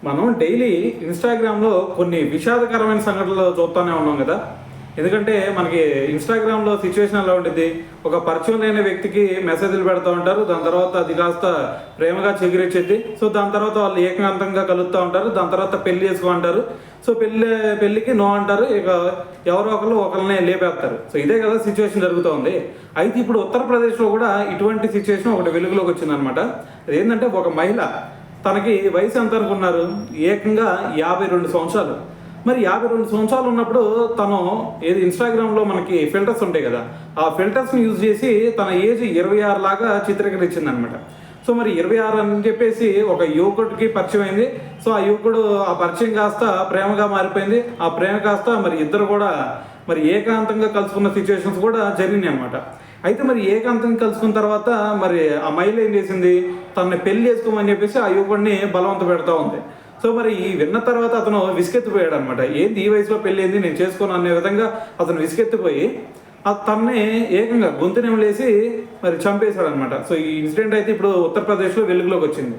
మనం డైలీ ఇన్స్టాగ్రామ్లో కొన్ని విషాదకరమైన సంఘటనలు చూస్తూనే ఉన్నాం కదా. ఎందుకంటే మనకి ఇన్స్టాగ్రామ్లో సిచ్యువేషన్ ఎలా ఉంటుంది, ఒక పరిచయం లేని వ్యక్తికి మెసేజ్లు పెడతా ఉంటారు, దాని తర్వాత అది కాస్త ప్రేమగా చిగురించేది. సో దాని తర్వాత వాళ్ళు ఏకాంతంగా కలుస్తూ ఉంటారు, దాని తర్వాత పెళ్లి చేసుకుంటారు. సో పెళ్ళికి నో అంటారు, ఇక ఎవరో ఒకరిని లేపేస్తారు. సో ఇదే కదా సిచ్యువేషన్ జరుగుతూ ఉంది. అయితే ఇప్పుడు ఉత్తరప్రదేశ్లో కూడా ఇటువంటి సిచ్యువేషన్ ఒకటి వెలుగులోకి వచ్చిందనమాట. అదేంటంటే ఒక మహిళ, తనకి వయసు ఎంత అనుకున్నారు, ఏకంగా 52 సంవత్సరాలు. మరి 52 సంవత్సరాలు ఉన్నప్పుడు తను ఏది ఇన్స్టాగ్రామ్లో మనకి ఫిల్టర్స్ ఉంటాయి కదా, ఆ ఫిల్టర్స్ని యూజ్ చేసి తన ఏజ్ 26 లాగా చిత్రీకరించింది అనమాట. సో మరి 26 అని చెప్పేసి ఒక యువకుడికి పరిచయం అయింది. సో ఆ యువకుడు ఆ పరిచయం కాస్త ప్రేమగా మారిపోయింది. ఆ ప్రేమ కాస్త మరి ఇద్దరు కూడా మరి ఏకాంతంగా కలుసుకున్న సిచ్యువేషన్స్ కూడా జరిగినాయి అనమాట. అయితే మరి ఏకాంతంగా కలుసుకున్న తర్వాత మరి ఆ మహిళ ఏం చేసింది, తనని పెళ్లి చేసుకోమని చెప్పేసి ఆ యువకుడిని బలవంత పెడతా ఉంది. సో మరి ఈ విన్న తర్వాత అతను విసుకెత్తిపోయాడు అనమాట. ఏంది ఈ వయసులో పెళ్ళి ఏంది, నేను చేసుకోను అనే విధంగా అతను విసుకెత్తిపోయి తన్నే ఏకంగా గొంతునెమలేసి మరి చంపేశాడు అనమాట. సో ఈ ఇన్సిడెంట్ అయితే ఇప్పుడు ఉత్తరప్రదేశ్లో వెలుగులోకి వచ్చింది.